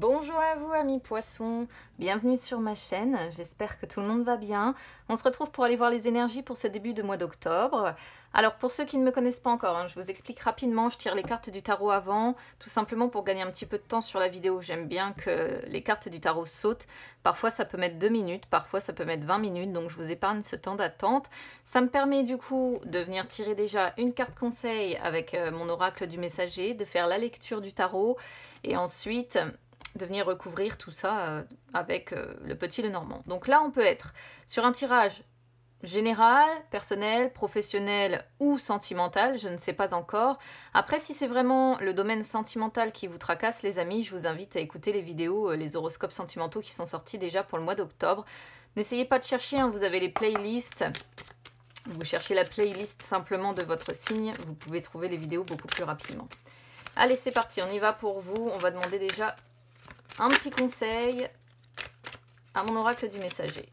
Bonjour à vous amis poissons, bienvenue sur ma chaîne, j'espère que tout le monde va bien. On se retrouve pour aller voir les énergies pour ce début de mois d'octobre. Alors pour ceux qui ne me connaissent pas encore, je vous explique rapidement, je tire les cartes du tarot avant, tout simplement pour gagner un petit peu de temps sur la vidéo. J'aime bien que les cartes du tarot sautent, parfois ça peut mettre 2 minutes, parfois ça peut mettre 20 minutes, donc je vous épargne ce temps d'attente. Ça me permet du coup de venir tirer déjà une carte conseil avec mon oracle du messager, de faire la lecture du tarot, et ensuite de venir recouvrir tout ça avec le petit Lenormand. Donc là, on peut être sur un tirage général, personnel, professionnel ou sentimental, je ne sais pas encore. Après, si c'est vraiment le domaine sentimental qui vous tracasse, les amis, je vous invite à écouter les vidéos, les horoscopes sentimentaux qui sont sortis déjà pour le mois d'octobre. N'essayez pas de chercher, vous avez les playlists. Vous cherchez la playlist simplement de votre signe, vous pouvez trouver les vidéos beaucoup plus rapidement. Allez, c'est parti, on y va pour vous. On va demander déjà un petit conseil à mon oracle du messager.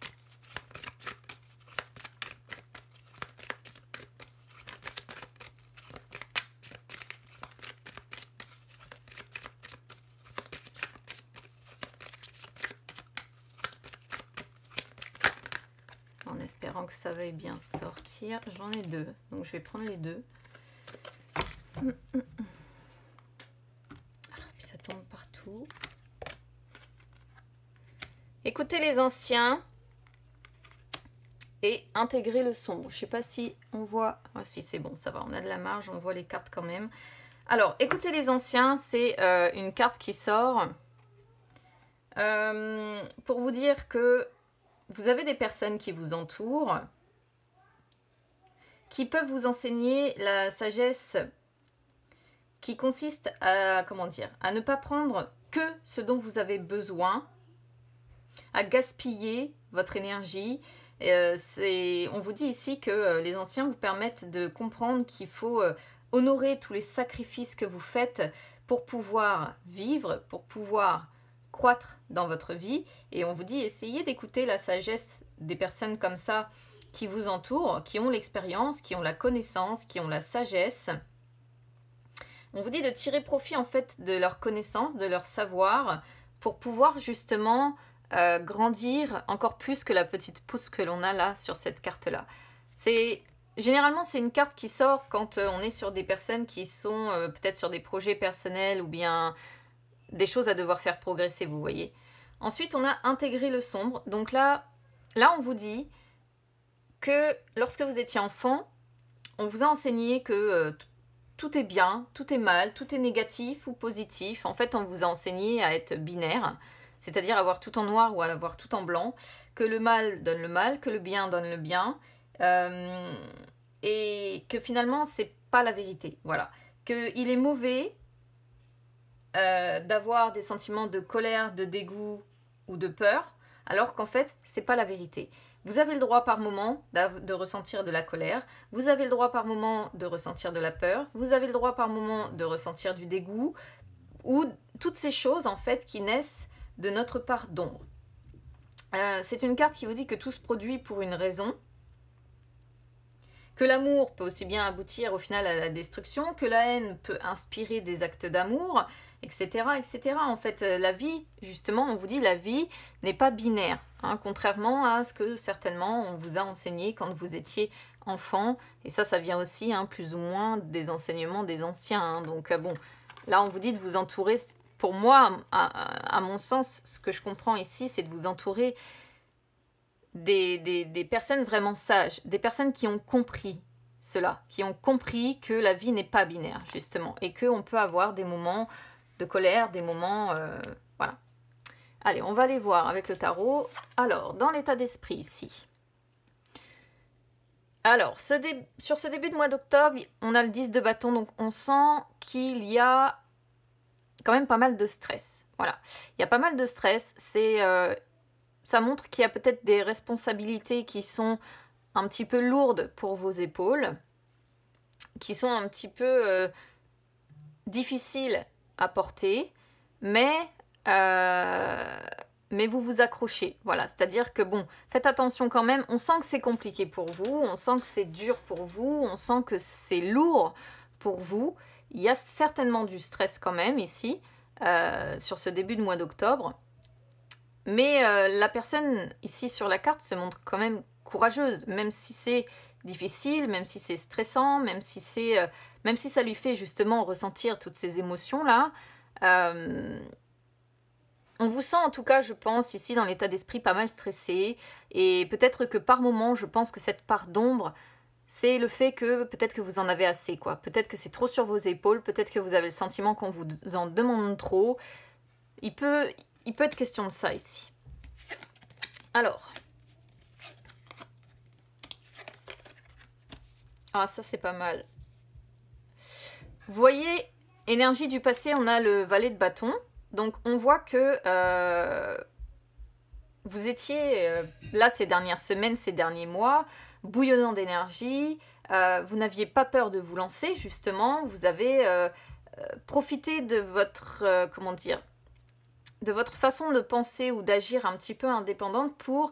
En espérant que ça veuille bien sortir. J'en ai deux, donc je vais prendre les deux. Puis ça tombe partout. Écoutez les anciens et intégrez le sombre. Je ne sais pas si on voit... Ah si, c'est bon, ça va, on a de la marge, on voit les cartes quand même. Alors, écoutez les anciens, c'est une carte qui sort pour vous dire que vous avez des personnes qui vous entourent, qui peuvent vous enseigner la sagesse qui consiste à, comment dire, à ne pas prendre que ce dont vous avez besoin, à gaspiller votre énergie. On vous dit ici que les anciens vous permettent de comprendre qu'il faut honorer tous les sacrifices que vous faites pour pouvoir vivre, pour pouvoir croître dans votre vie. Et on vous dit, essayez d'écouter la sagesse des personnes comme ça qui vous entourent, qui ont l'expérience, qui ont la connaissance, qui ont la sagesse. On vous dit de tirer profit en fait de leur connaissance, de leur savoir, pour pouvoir justement grandir encore plus que la petite pousse que l'on a là sur cette carte-là. Généralement, c'est une carte qui sort quand on est sur des personnes qui sont peut-être sur des projets personnels ou bien des choses à devoir faire progresser, vous voyez. Ensuite, on a intégré le sombre. Donc là on vous dit que lorsque vous étiez enfant, on vous a enseigné que tout est bien, tout est mal, tout est négatif ou positif. En fait, on vous a enseigné à être binaire, c'est-à-dire avoir tout en noir ou avoir tout en blanc, que le mal donne le mal, que le bien donne le bien, et que finalement, c'est pas la vérité. Voilà. Qu'il est mauvais d'avoir des sentiments de colère, de dégoût ou de peur, alors qu'en fait, c'est pas la vérité. Vous avez le droit par moment de ressentir de la colère, vous avez le droit par moment de ressentir de la peur, vous avez le droit par moment de ressentir du dégoût, ou toutes ces choses en fait qui naissent de notre part d'ombre. C'est une carte qui vous dit que tout se produit pour une raison, que l'amour peut aussi bien aboutir au final à la destruction, que la haine peut inspirer des actes d'amour, etc., etc. En fait, la vie, justement, on vous dit la vie n'est pas binaire, contrairement à ce que certainement on vous a enseigné quand vous étiez enfant. Et ça vient aussi plus ou moins des enseignements des anciens. Donc bon, là on vous dit de vous entourer, pour moi, à mon sens, ce que je comprends ici, c'est de vous entourer des personnes vraiment sages, des personnes qui ont compris cela, qui ont compris que la vie n'est pas binaire, justement, et qu'on peut avoir des moments de colère, des moments... voilà. Allez, on va aller voir avec le tarot. Alors, dans l'état d'esprit ici. Alors, sur ce début de mois d'octobre, on a le 10 de bâton, donc on sent qu'il y a quand même pas mal de stress. Voilà, il y a pas mal de stress, ça montre qu'il y a peut-être des responsabilités qui sont un petit peu lourdes pour vos épaules, qui sont un petit peu difficiles à porter, mais vous vous accrochez. Voilà, c'est-à-dire que bon, faites attention quand même, on sent que c'est compliqué pour vous, on sent que c'est dur pour vous, on sent que c'est lourd pour vous. Il y a certainement du stress quand même ici, sur ce début de mois d'octobre. Mais la personne ici sur la carte se montre quand même courageuse, même si c'est difficile, même si c'est stressant, même si ça lui fait justement ressentir toutes ces émotions-là. On vous sent en tout cas, je pense, ici dans l'état d'esprit pas mal stressé. Et peut-être que par moment, je pense que cette part d'ombre, c'est le fait que peut-être que vous en avez assez, quoi. Peut-être que c'est trop sur vos épaules, peut-être que vous avez le sentiment qu'on vous en demande trop. Il peut être question de ça ici. Alors. Ah, ça c'est pas mal. Vous voyez, énergie du passé, on a le valet de bâton. Donc on voit que vous étiez là ces dernières semaines, ces derniers mois, bouillonnant d'énergie. Vous n'aviez pas peur de vous lancer, justement. Vous avez profité de votre, comment dire, de votre façon de penser ou d'agir un petit peu indépendante pour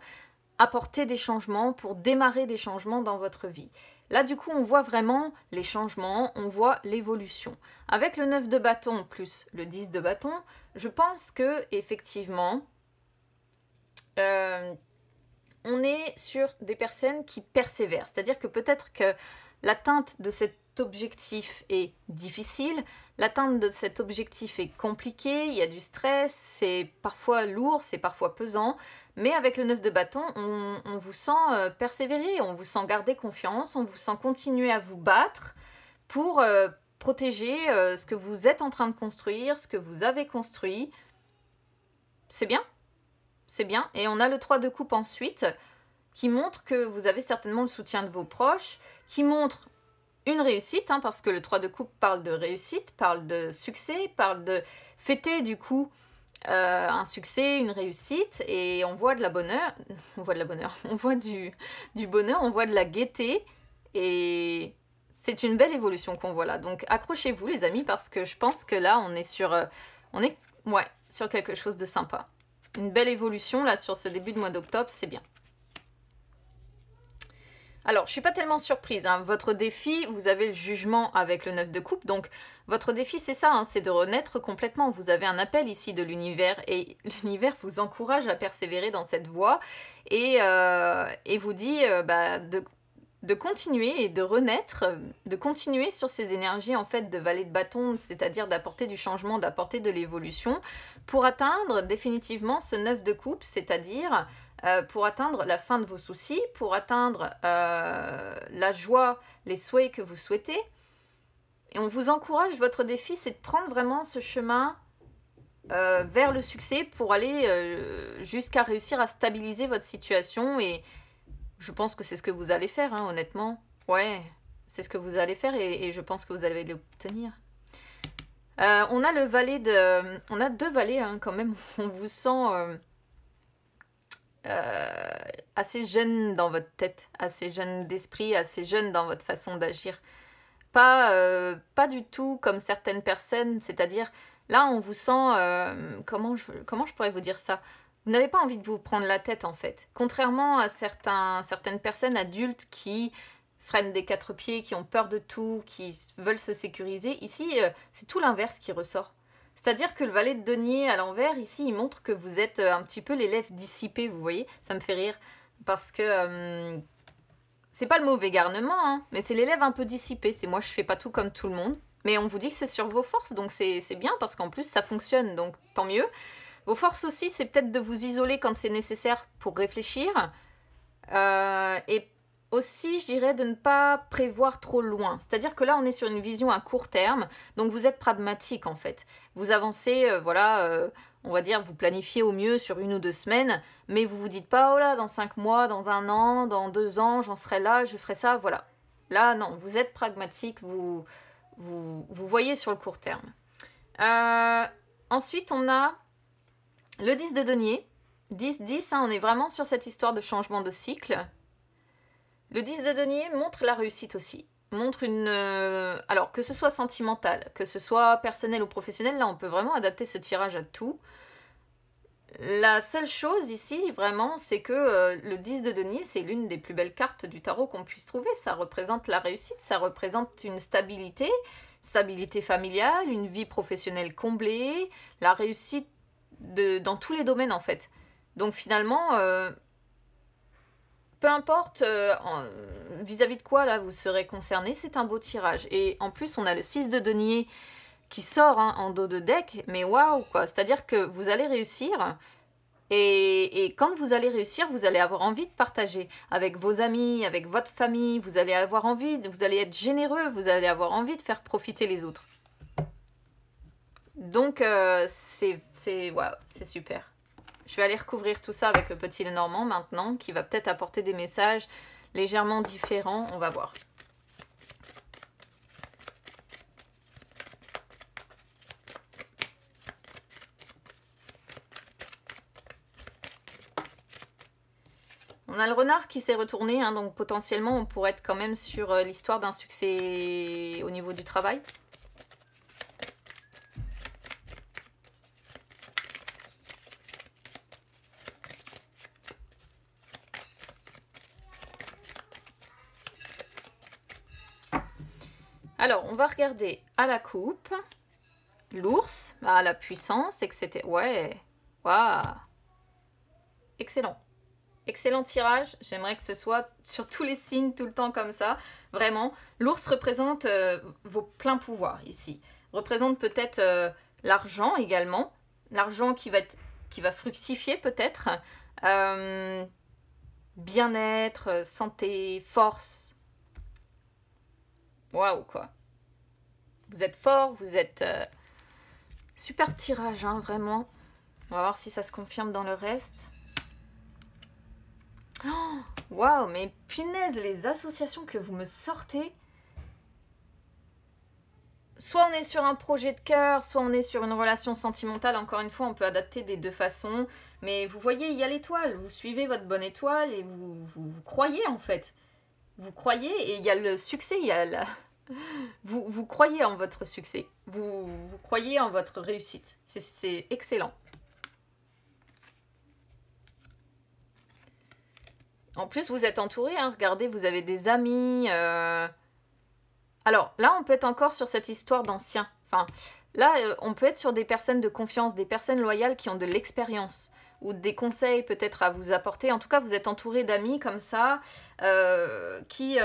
apporter des changements, pour démarrer des changements dans votre vie. Là, du coup, on voit vraiment les changements, on voit l'évolution. Avec le 9 de bâton plus le 10 de bâton, je pense que effectivement, on est sur des personnes qui persévèrent. C'est-à-dire que peut-être que l'atteinte de cet objectif est difficile, l'atteinte de cet objectif est compliquée, il y a du stress, c'est parfois lourd, c'est parfois pesant, mais avec le 9 de bâton, on vous sent persévérer, on vous sent garder confiance, on vous sent continuer à vous battre pour protéger ce que vous êtes en train de construire, ce que vous avez construit. C'est bien, c'est bien. Et on a le 3 de coupe ensuite, qui montre que vous avez certainement le soutien de vos proches, qui montre une réussite, hein, parce que le 3 de coupe parle de réussite, parle de succès, parle de fêter du coup un succès, une réussite, et on voit de la bonheur, on voit du bonheur, on voit de la gaieté, et c'est une belle évolution qu'on voit là. Donc accrochez-vous les amis, parce que je pense que là on est sur quelque chose de sympa. Une belle évolution là sur ce début de mois d'octobre, c'est bien. Alors, je ne suis pas tellement surprise, hein. Votre défi, vous avez le jugement avec le 9 de coupe, donc votre défi c'est ça, hein, c'est de renaître complètement. Vous avez un appel ici de l'univers et l'univers vous encourage à persévérer dans cette voie et vous dit de continuer et de renaître, de continuer sur ces énergies en fait de valet de bâton, c'est-à-dire d'apporter du changement, d'apporter de l'évolution pour atteindre définitivement ce 9 de coupe, c'est-à-dire pour atteindre la fin de vos soucis, pour atteindre la joie, les souhaits que vous souhaitez. Et on vous encourage, votre défi, c'est de prendre vraiment ce chemin vers le succès pour aller jusqu'à réussir à stabiliser votre situation. Et je pense que c'est ce que vous allez faire, hein, honnêtement. Ouais, c'est ce que vous allez faire et je pense que vous allez l'obtenir. On a le valet de... On a deux valets, hein, quand même. On vous sent... assez jeune dans votre tête, assez jeune d'esprit, assez jeune dans votre façon d'agir. Pas du tout comme certaines personnes, c'est-à-dire là on vous sent, comment je pourrais vous dire ça? Vous n'avez pas envie de vous prendre la tête en fait. Contrairement à certaines personnes adultes qui freinent des quatre pieds, qui ont peur de tout, qui veulent se sécuriser, ici c'est tout l'inverse qui ressort. C'est-à-dire que le valet de denier à l'envers, ici, il montre que vous êtes un petit peu l'élève dissipé, vous voyez. Ça me fait rire, parce que c'est pas le mauvais garnement, hein, mais c'est l'élève un peu dissipé. C'est moi, je fais pas tout comme tout le monde. Mais on vous dit que c'est sur vos forces, donc c'est bien, parce qu'en plus, ça fonctionne, donc tant mieux. Vos forces aussi, c'est peut-être de vous isoler quand c'est nécessaire pour réfléchir. Et aussi, je dirais de ne pas prévoir trop loin. C'est-à-dire que là, on est sur une vision à court terme, donc vous êtes pragmatique en fait. Vous avancez, on va dire, vous planifiez au mieux sur 1 ou 2 semaines, mais vous vous dites pas, oh là, dans 5 mois, dans 1 an, dans 2 ans, j'en serai là, je ferai ça, voilà. Là, non, vous êtes pragmatique, vous voyez sur le court terme. Ensuite, on a le 10 de denier. 10, hein, on est vraiment sur cette histoire de changement de cycle. Le 10 de denier montre la réussite aussi. Montre une... alors, que ce soit sentimental, que ce soit personnel ou professionnel, là, on peut vraiment adapter ce tirage à tout. La seule chose ici, vraiment, c'est que le 10 de denier, c'est l'une des plus belles cartes du tarot qu'on puisse trouver. Ça représente la réussite, ça représente une stabilité, stabilité familiale, une vie professionnelle comblée, la réussite dans tous les domaines en fait. Donc finalement, peu importe vis-à-vis de quoi là vous serez concerné, c'est un beau tirage. Et en plus, on a le 6 de denier qui sort en dos de deck, mais waouh quoi. C'est-à-dire que vous allez réussir. Et quand vous allez réussir, vous allez avoir envie de partager avec vos amis, avec votre famille, vous allez avoir envie, vous allez être généreux, vous allez avoir envie de faire profiter les autres. Donc wow, c'est super. Je vais aller recouvrir tout ça avec le petit Lenormand maintenant, qui va peut-être apporter des messages légèrement différents, on va voir. On a le renard qui s'est retourné, hein, donc potentiellement on pourrait être quand même sur l'histoire d'un succès au niveau du travail. Alors, on va regarder à la coupe, l'ours, à la puissance, etc. Ouais, waouh, excellent. Excellent tirage, j'aimerais que ce soit sur tous les signes tout le temps comme ça, vraiment. L'ours représente vos pleins pouvoirs ici, représente peut-être l'argent également, l'argent qui va fructifier peut-être, bien-être, santé, force. Waouh quoi. Vous êtes fort, vous êtes... super tirage, hein, vraiment. On va voir si ça se confirme dans le reste. Waouh, mais punaise, les associations que vous me sortez. Soit on est sur un projet de cœur, soit on est sur une relation sentimentale. Encore une fois, on peut adapter des deux façons. Mais vous voyez, il y a l'étoile. Vous suivez votre bonne étoile et vous croyez en fait. Vous croyez et il y a le succès, il y a la... Vous croyez en votre succès. Vous croyez en votre réussite. C'est excellent. En plus, vous êtes entouré, hein, regardez, vous avez des amis. Alors, là, on peut être encore sur cette histoire d'anciens. Enfin, là, on peut être sur des personnes de confiance, des personnes loyales qui ont de l'expérience ou des conseils peut-être à vous apporter. En tout cas, vous êtes entouré d'amis comme ça, avec qui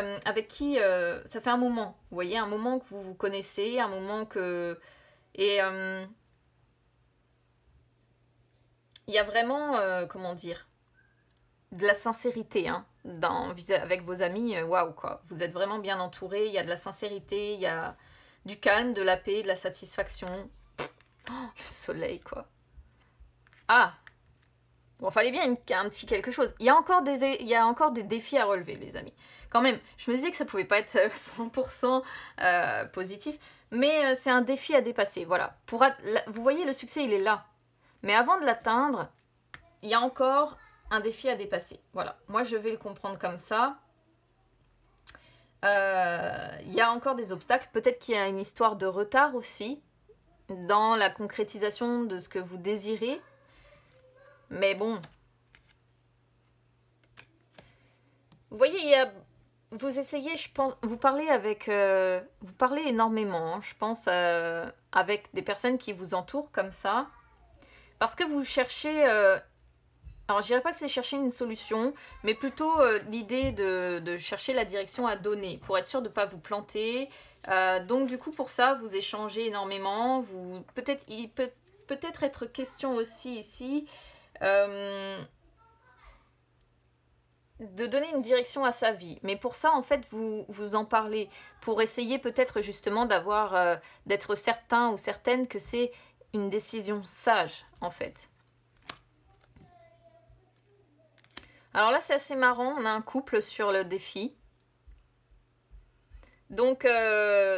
ça fait un moment. Vous voyez, un moment que vous vous connaissez, un moment que... Et il y a vraiment, comment dire, de la sincérité, hein, avec vos amis, waouh quoi. Vous êtes vraiment bien entouré, il y a de la sincérité, il y a du calme, de la paix, de la satisfaction. Oh, le soleil quoi. Ah, bon, fallait bien un petit quelque chose. Il y a encore des défis à relever, les amis. Quand même, je me disais que ça pouvait pas être 100% positif, mais c'est un défi à dépasser, voilà. Vous voyez, le succès, il est là. Mais avant de l'atteindre, il y a encore un défi à dépasser. Voilà, moi je vais le comprendre comme ça. Il y a encore des obstacles. Peut-être qu'il y a une histoire de retard aussi dans la concrétisation de ce que vous désirez. Mais bon. Vous voyez, vous essayez, je pense, vous parlez énormément, hein, je pense, avec des personnes qui vous entourent comme ça. Parce que vous cherchez... alors, je dirais pas que c'est chercher une solution, mais plutôt l'idée de chercher la direction à donner, pour être sûr de ne pas vous planter. Donc, du coup, pour ça, vous échangez énormément. Il peut peut-être être question aussi ici de donner une direction à sa vie. Mais pour ça, en fait, vous en parlez, pour essayer peut-être justement d'être certain ou certaine que c'est une décision sage, en fait. Alors là, c'est assez marrant, on a un couple sur le défi. Donc,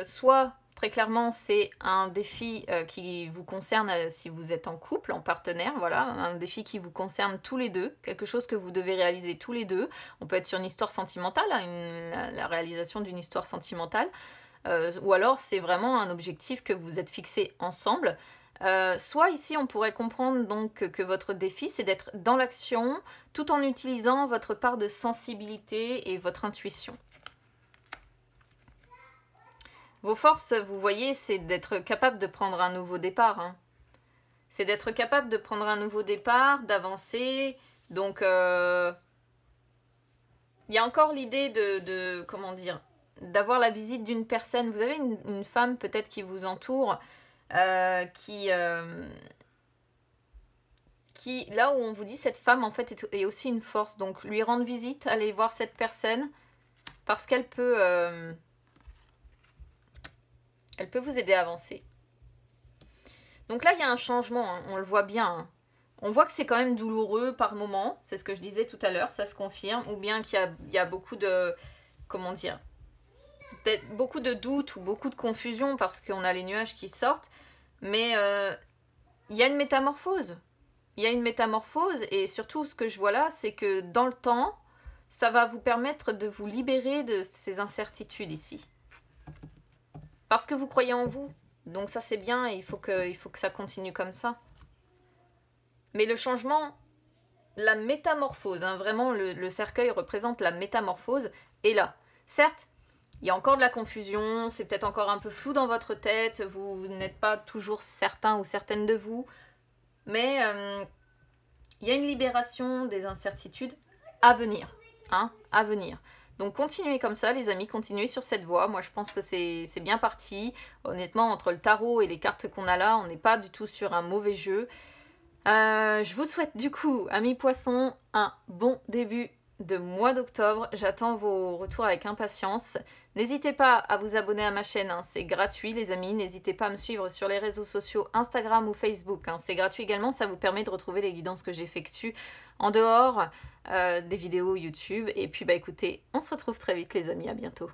soit, très clairement, c'est un défi qui vous concerne si vous êtes en couple, en partenaire, voilà, un défi qui vous concerne tous les deux, quelque chose que vous devez réaliser tous les deux. On peut être sur une histoire sentimentale, hein, la réalisation d'une histoire sentimentale, ou alors c'est vraiment un objectif que vous êtes fixé ensemble. Soit ici on pourrait comprendre donc que votre défi c'est d'être dans l'action tout en utilisant votre part de sensibilité et votre intuition. Vos forces, vous voyez, c'est d'être capable de prendre un nouveau départ. Hein. C'est d'être capable de prendre un nouveau départ, d'avancer. Donc, il y a encore l'idée de comment dire, d'avoir la visite d'une personne. Vous avez une femme peut-être qui vous entoure, qui, là où on vous dit, cette femme en fait est aussi une force. Donc, lui rendre visite, aller voir cette personne, parce qu'elle peut... elle peut vous aider à avancer. Donc là, il y a un changement, hein, on le voit bien. Hein. On voit que c'est quand même douloureux par moment, c'est ce que je disais tout à l'heure, ça se confirme. Ou bien qu'il y a beaucoup de... Comment dire, peut-être beaucoup de doutes ou beaucoup de confusion parce qu'on a les nuages qui sortent. Mais il y a une métamorphose. Il y a une métamorphose et surtout, ce que je vois là, c'est que dans le temps, ça va vous permettre de vous libérer de ces incertitudes ici. Parce que vous croyez en vous. Donc ça c'est bien et il faut que ça continue comme ça. Mais le changement, la métamorphose, hein, vraiment le cercueil représente la métamorphose, est là. Certes, il y a encore de la confusion, c'est peut-être encore un peu flou dans votre tête, vous n'êtes pas toujours certain ou certaine de vous, mais il y a une libération des incertitudes à venir. Hein, à venir. Donc continuez comme ça les amis, continuez sur cette voie. Moi je pense que c'est bien parti. Honnêtement, entre le tarot et les cartes qu'on a là, on n'est pas du tout sur un mauvais jeu. Je vous souhaite du coup, amis poissons, un bon début de mois d'octobre. J'attends vos retours avec impatience. N'hésitez pas à vous abonner à ma chaîne, hein, c'est gratuit les amis. N'hésitez pas à me suivre sur les réseaux sociaux Instagram ou Facebook. Hein, c'est gratuit également, ça vous permet de retrouver les guidances que j'effectue en dehors des vidéos YouTube. Et puis bah écoutez, on se retrouve très vite les amis, à bientôt.